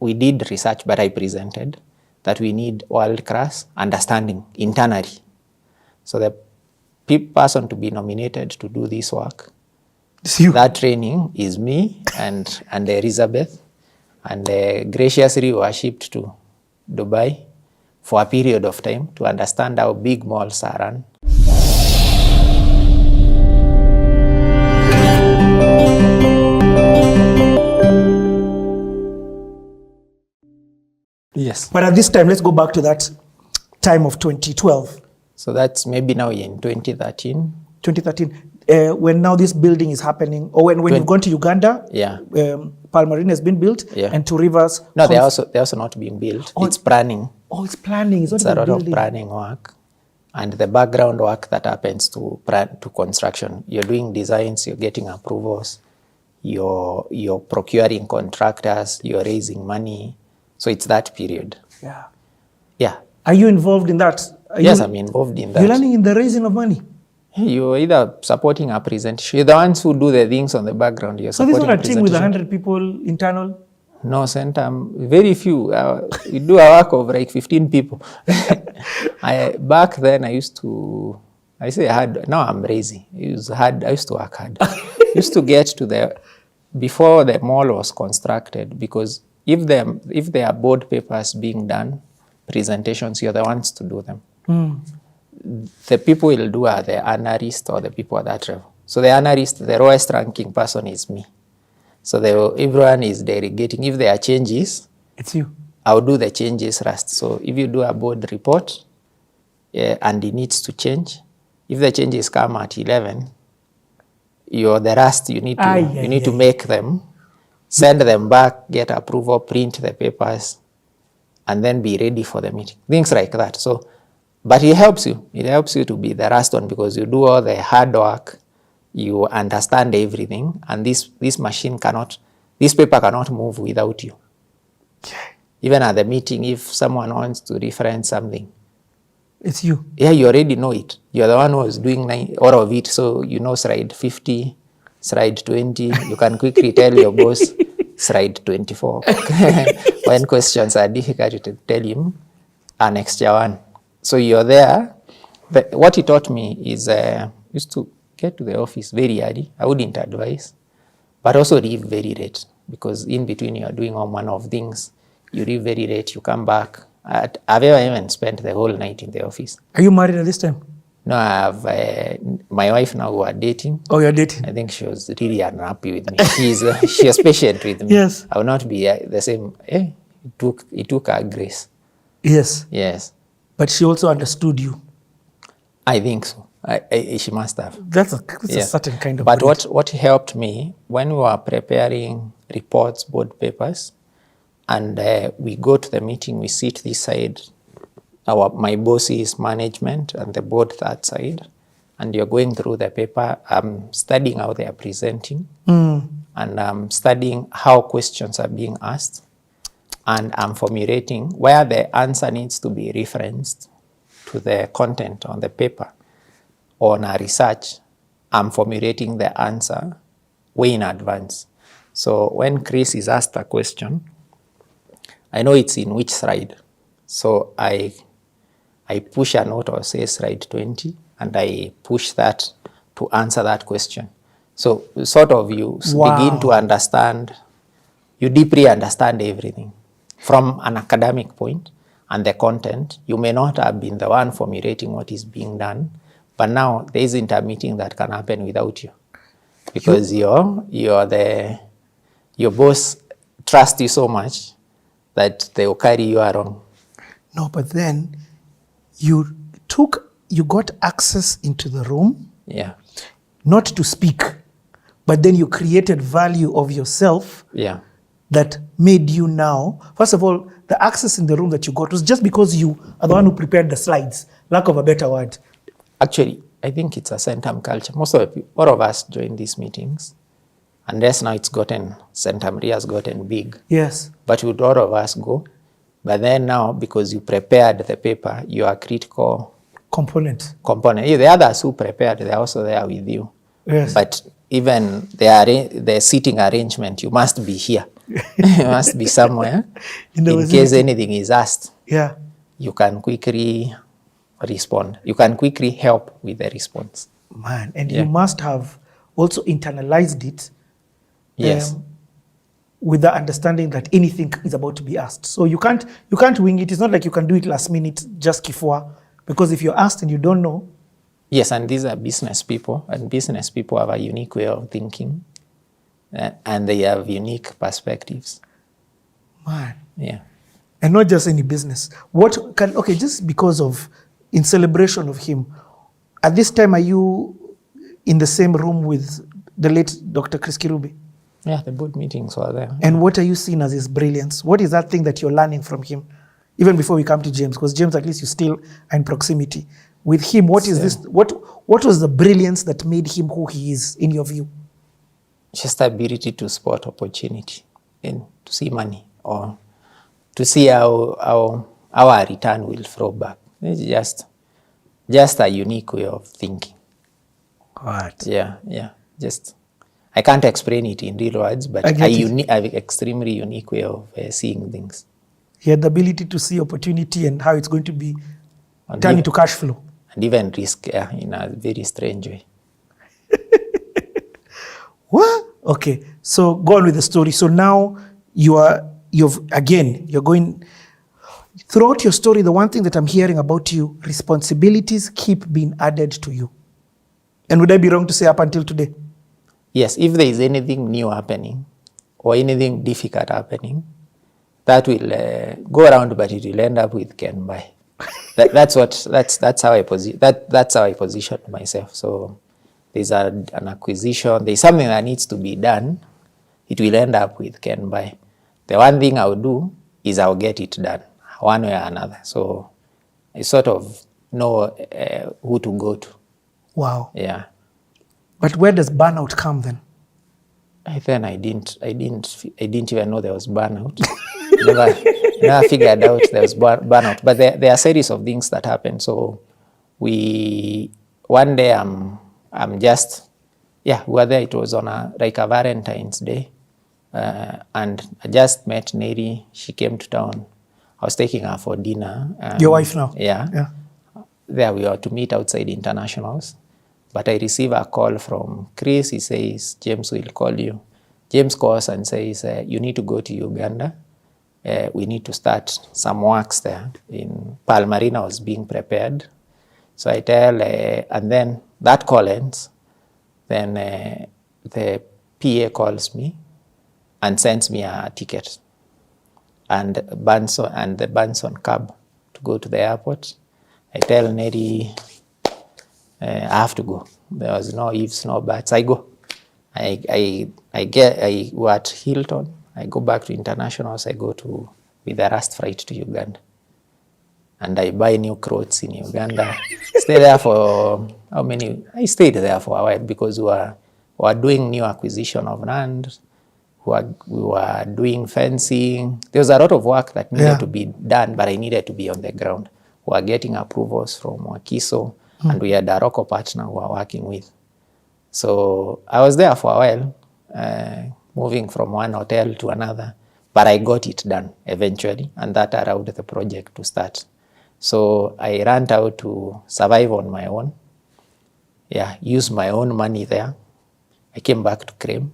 we did research, but I presented that we need world-class understanding internally. So the person to be nominated to do this work, that training is me and Elizabeth, and graciously we were shipped to Dubai for a period of time to understand how big malls are run. Yes. But at this time, let's go back to that time of 2012. So that's maybe now in 2013. 2013, when now this building is happening, or when you've gone to Uganda, yeah, Pearl Marina has been built, yeah, and 2 Rivers. No, they're also not being built. Oh, it's planning. Oh, it's planning. It's a lot of planning work, and the background work that happens to construction. You're doing designs, you're getting approvals, you're procuring contractors, you're raising money. So it's that period. Yeah. Yeah. Are you involved in that? Yes, I'm involved in that. You're learning in the raising of money? You're either supporting a presentation. You're the ones who do the things on the background. You're supporting so this is not a team with 100 people internal? No, Centum, very few. We do a work of like 15 people. Back then, I used to, now I'm lazy. I used to work hard. I used to get to before the mall was constructed, because if there are board papers being done, presentations, you're the ones to do them. Mm. The people will do are the analyst or the people at that level. So the analyst, the lowest ranking person is me. So everyone is delegating. If there are changes, it's you. I'll do the changes first. So if you do a board report and it needs to change, if the changes come at 11, you're the last. You need to make them, send them back, get approval, print the papers, and then be ready for the meeting. Things like that. So, but it helps you. It helps you to be the last one, because you do all the hard work, you understand everything, and this paper cannot move without you. Even at the meeting, if someone wants to reference something, it's you. Yeah, you already know it. You're the one who is doing all of it, so you know slide 50, slide 20. You can quickly tell your boss, slide 24. When questions are difficult, to tell him an extra one. So you're there. But what he taught me is used to get to the office very early. I wouldn't advise, but also leave very late, because in between you are doing all manner of things. You leave very late, you come back. I've ever even spent the whole night in the office. Are you married at this time? No, I have my wife now who are dating. Oh, you're dating? I think she was really unhappy with me. She was patient with me. Yes. I will not be the same. It took her grace. Yes. Yes. But she also understood you. I think so. She must have. That's a certain kind of. But what helped me when we were preparing reports, board papers, and we go to the meeting, we sit this side, my boss's management, and the board that side, and you're going through the paper. I'm studying how they are presenting, and I'm studying how questions are being asked, and I'm formulating where the answer needs to be referenced to the content on the paper. On our research, I'm formulating the answer way in advance. So when Chris is asked a question, I know it's in which slide. So I push a note or say slide 20, and I push that to answer that question. So sort of you begin to understand, you deeply understand everything from an academic point and the content. You may not have been the one formulating what is being done, but now there isn't a meeting that can happen without you, because your boss trusts you so much that they will carry you around. No, but then you got access into the room. Yeah. Not to speak, but then you created value of yourself. Yeah. That made you now, first of all, the access in the room that you got was just because you are the one who prepared the slides, lack of a better word. Actually, I think it's a Centum culture. All of us join these meetings, unless now Centum RE has gotten big. Yes. But would all of us go? But then now, because you prepared the paper, you are critical component. Yeah, the others who prepared, they're also there with you. Yes. But even the seating arrangement, you must be here. You must be somewhere. In the In vicinity. case anything is asked, Yeah. you can quickly respond. You can quickly help with the response. Man, and Yeah. you must have also internalized it Yes. with the understanding that anything is about to be asked. So you can't wing it. It's not like you can do it last minute, just kifua, because if you're asked and you don't know. Yes, and these are business people, and business people have a unique way of thinking, and they have unique perspectives. Man. Yeah. And not just any business. Just because of, in celebration of him, at this time, are you in the same room with the late Dr. Chris Kirubi? Yeah, the board meetings were there. And what are you seeing as his brilliance? What is that thing that you're learning from him? Even before we come to James, because James, at least you still are in proximity. With him, what is this? What was the brilliance that made him who he is, in your view? Just the ability to spot opportunity and to see money, or to see how our return will flow back. It's just a unique way of thinking. What? Yeah. Just, I can't explain it in real words, but an extremely unique way of seeing things. He had the ability to see opportunity and how it's going to be turned into cash flow. And even risk, in a very strange way. What? Okay, so go on with the story. So now you're going, throughout your story, the one thing that I'm hearing about you, responsibilities keep being added to you. And would I be wrong to say up until today? Yes, if there is anything new happening or anything difficult happening, that will go around, but it will end up with Ken Mbae. That's how I position myself. So there's an acquisition, there's something that needs to be done, it will end up with Ken Mbae. The one thing I'll do is I'll get it done, one way or another. So I sort of know who to go to. Wow. Yeah. But where does burnout come then? Then I didn't even know there was burnout. never figured out there was burnout. But there are a series of things that happen. So one day I'm just, we were there. It was on a Valentine's Day. And I just met Neri. She came to town. I was taking her for dinner. Your wife now? Yeah. There we were to meet outside internationals. But I receive a call from Chris. He says, James will call you. James calls and says, you need to go to Uganda. We need to start some works there. In Pearl Marina was being prepared. So I tell, and then that call ends. Then the PA calls me and sends me a ticket and the Bunson cab to go to the airport. I tell Neri, I have to go. There was no ifs, no buts. I go. I go at Hilton. I go back to internationals. I go with the last flight to Uganda. And I buy new clothes in Uganda. Stay there for how many? I stayed there for a while because we were doing new acquisition of land. We were doing fencing. There was a lot of work that needed to be done, but I needed to be on the ground. We were getting approvals from Wakiso, and we had a local partner we were working with. So I was there for a while, moving from one hotel to another, but I got it done eventually, and that allowed the project to start. So I ran out to survive on my own. Use my own money there. I came back to claim.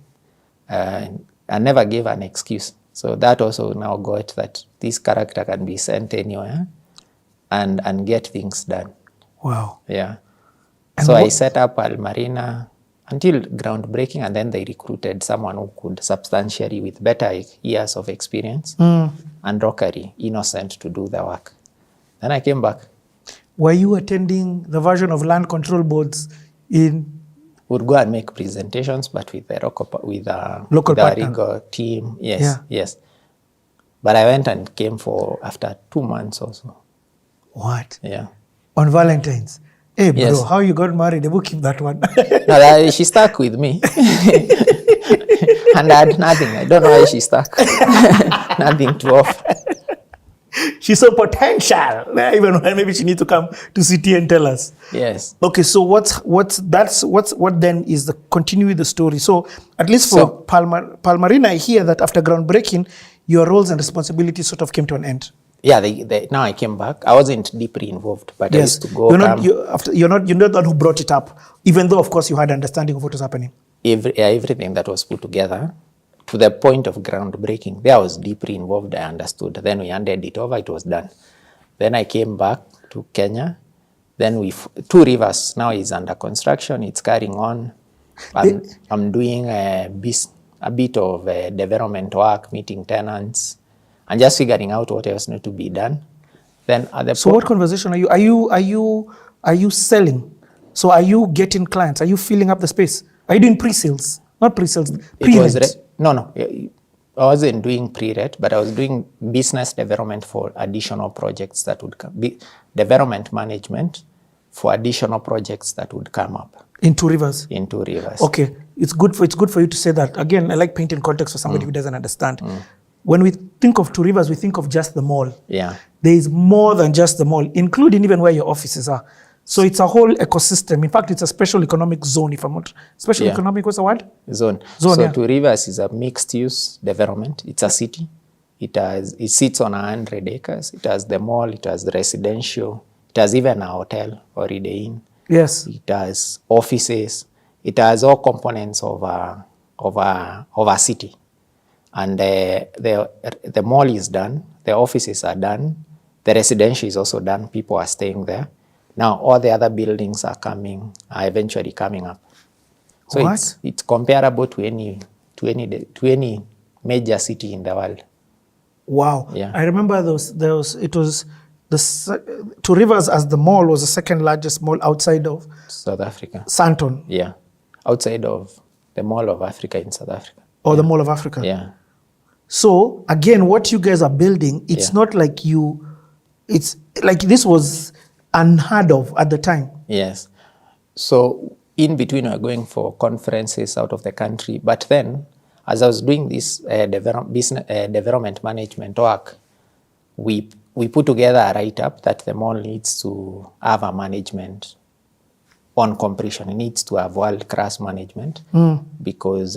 I never gave an excuse. So that also now got that this character can be sent anywhere and get things done. Wow. Yeah. And so I set up Pearl Marina until groundbreaking, and then they recruited someone who could substantially, with better years of experience, and rockery, innocent to do the work. Then I came back. Were you attending the version of land control boards in? Would go and make presentations, but with the local partner Rigo team. Yes. But I went and came after 2 months or so. What? Yeah. On Valentine's. Hey, bro, how you got married? They will keep that one. No, she stuck with me. And I had nothing. I don't know why she stuck. Nothing to offer. She saw potential. Even when maybe she needs to come to CT and tell us. Yes. Okay, so what then is the continue with the story? So at least for Pearl Marina, I hear that after groundbreaking, your roles and responsibilities sort of came to an end. Yeah, now I came back. I wasn't deeply involved, but I used to go. You're not the one who brought it up, even though of course you had understanding of what was happening. Everything that was put together to the point of groundbreaking, there I was deeply involved. I understood. Then we handed it over. It was done. Then I came back to Kenya. Then Two Rivers now is under construction. It's carrying on. I'm doing a bit of development work, meeting tenants, and just figuring out what else needs to be done. Then what conversation are you selling? So are you getting clients? Are you filling up the space? Are you doing pre-sales? Not pre-sales, pre-rent? No. I wasn't doing pre-rent, but I was doing business development for additional projects that would come. Development management for additional projects that would come up. In Two Rivers? In Two Rivers. Okay. It's good for you to say that. Again, I like painting context for somebody who doesn't understand. When we think of Two Rivers, we think of just the mall. Yeah. There is more than just the mall, including even where your offices are. So it's a whole ecosystem. In fact, it's a special economic zone, if I'm not... Special economic, what's the word? Zone. So Two Rivers is a mixed-use development. It's a city. It sits on 100 acres. It has the mall. It has the residential. It has even a hotel, Holiday Inn. Yes. It has offices. It has all components of a city. And the mall is done. The offices are done. The residential is also done. People are staying there. Now all the other buildings are eventually coming up. So it's comparable to any major city in the world. Wow. Yeah. I remember it was Two Rivers as the mall was the second largest mall outside of South Africa. Centum. Yeah. Outside of the Mall of Africa in South Africa. Or the Mall of Africa. Yeah. So again, what you guys are building, it's not like it's like this was unheard of at the time. Yes. So in between, we were going for conferences out of the country. But then, as I was doing this development management work, we put together a write-up that the mall needs to have a management on completion. It needs to have world-class management because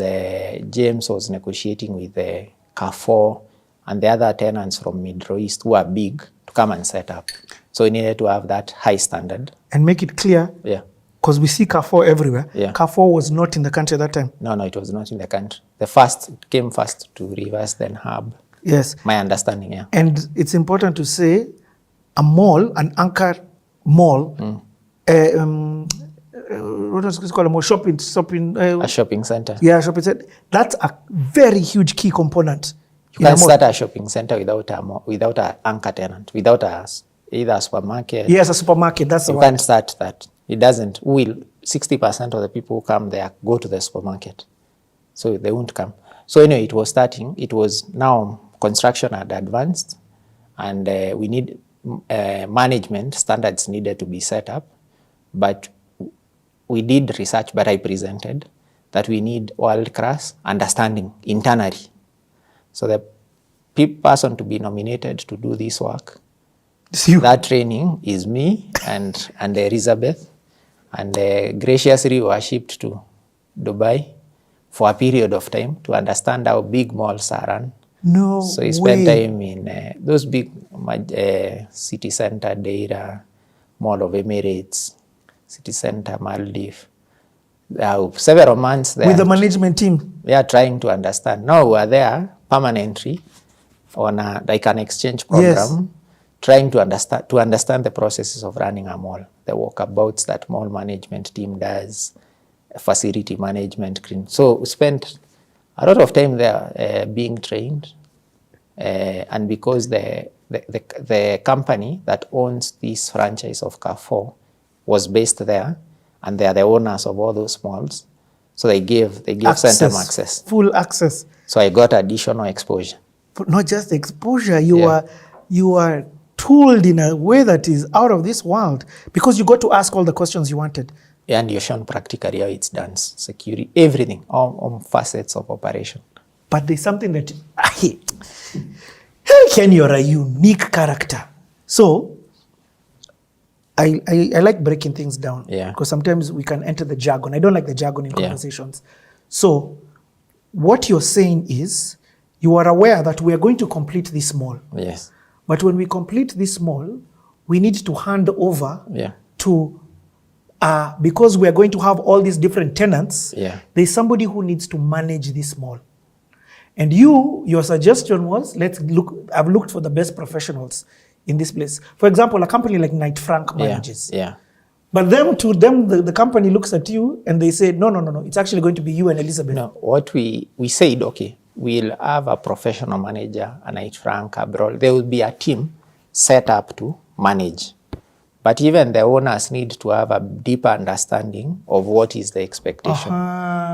James was negotiating with Carrefour and the other tenants from Middle East who are big to come and set up. So we needed to have that high standard. And make it clear, because we see Carrefour everywhere. Yeah. Carrefour was not in the country at that time. No, it was not in the country. It came first to Rivers, then Hub. Yes. My understanding, yeah. And it's important to say a mall, an anchor mall, what was it called? A mall, a shopping center. Yeah, shopping center. That's a very huge key component. You can't start a shopping center without an anchor tenant, without either a supermarket. Yes, a supermarket. That's the one. You can't start that. It doesn't. 60% of the people who come there go to the supermarket. So they won't come. So anyway, it was starting. It was now construction had advanced and we need management standards needed to be set up. But we did research, but I presented that we need world-class understanding internally. So the person to be nominated to do this work, that training is me and Elizabeth, and graciously we were shipped to Dubai for a period of time to understand how big malls are run. No So we spent time in those big city center, Deira, Mall of Emirates, city center, Maldives. Several months there. With the management team? We are trying to understand. Now we are there permanently on like an exchange program, trying to understand the processes of running a mall, the walkabouts that mall management team does, facility management. So we spent a lot of time there being trained, and because the company that owns this franchise of Carrefour was based there, and they are the owners of all those malls, so they gave Centum access, full access. So I got additional exposure. But not just exposure, you are tooled in a way that is out of this world because you got to ask all the questions you wanted. And you're shown practically how it's done, security, everything, all facets of operation. But there's something that Hey, Ken, you're a unique character. So, I like breaking things down. Yeah. Because sometimes we can enter the jargon. I don't like the jargon in conversations. So, what you're saying is, you are aware that we are going to complete this mall. Yes. But when we complete this mall, we need to hand over to, because we are going to have all these different tenants, there's somebody who needs to manage this mall. And your suggestion was, I've looked for the best professionals in this place. For example, a company like Knight Frank manages. But the company looks at you and they say, no, it's actually going to be you and Elizabeth. No, what we said, okay, we'll have a professional manager, a Knight Frank abroad. There will be a team set up to manage. But even the owners need to have a deeper understanding of what is the expectation.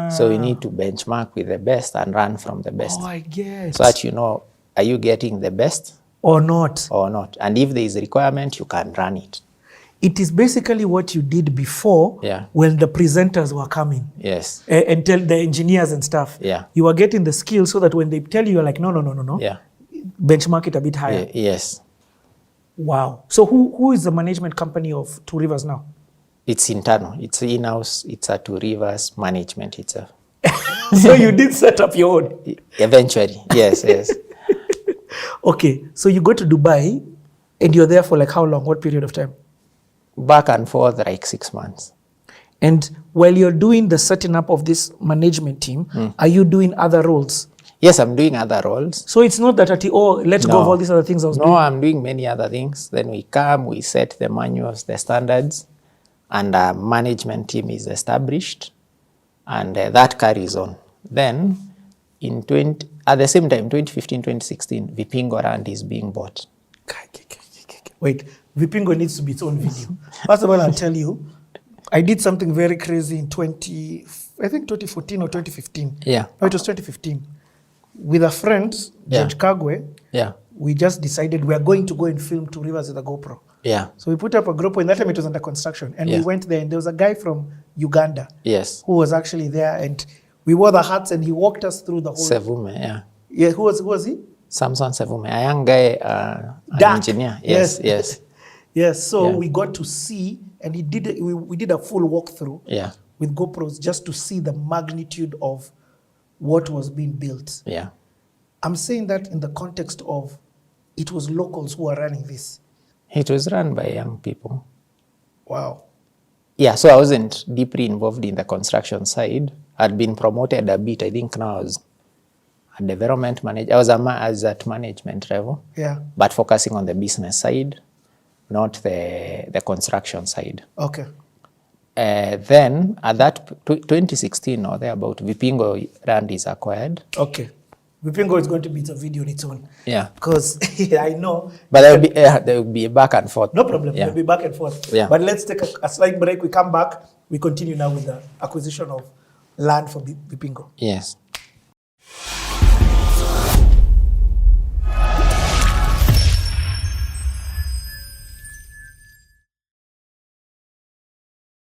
So we need to benchmark with the best and run from the best. Oh, I get. So that you know, are you getting the best? Or not. Or not. And if there is a requirement, you can run it. It is basically what you did before when the presenters were coming. Yes. And tell the engineers and stuff. Yeah. You are getting the skills so that when they tell you, you're like, no. Yeah. Benchmark it a bit higher. Yes. Wow. So who is the management company of Two Rivers now? It's internal. It's in-house. It's a Two Rivers management itself. So you did set up your own? Eventually. Yes. Okay. So you go to Dubai and you're there for like how long? What period of time? Back and forth, like 6 months. And while you're doing the setting up of this management team, are you doing other roles? Yes, I'm doing other roles. So it's not that let's go of all these other things I was doing. No, I'm doing many other things. Then we come, we set the manuals, the standards, and a management team is established, and that carries on. Then, at the same time, 2015, 2016, Vipingo land is being bought. Wait, Vipingo needs to be its own video. First of all, I'll tell you, I did something very crazy in 2014 or 2015. Yeah. No, it was 2015. With a friend, George Kagwe, we just decided we are going to go and film Two Rivers with a GoPro. Yeah. So we put up a GoPro, and that time it was under construction. And we went there, and there was a guy from Uganda who was actually there. And we wore the hats, and he walked us through the whole... Sevume, Yeah, who was he? Samson Sevume, a young guy, an engineer. Yes. Yes, so we got to see, and we did a full walkthrough with GoPros just to see the magnitude of what was being built. Yeah. I'm saying that in the context of it was locals who are running this. It was run by young people. Wow. Yeah, so I wasn't deeply involved in the construction side. I'd been promoted a bit. I think now I was a development manager. I was at management level. Yeah. But focusing on the business side, not the construction side. Okay. Then at that 2016 or thereabout, Vipingo land is acquired. Okay. Vipingo is going to be a video on its own. Yeah. Because I know. But there will be back and forth. No problem. We'll be back and forth. Yeah. But let's take a slight break. We come back. We continue now with the acquisition of land for Vipingo. Yes.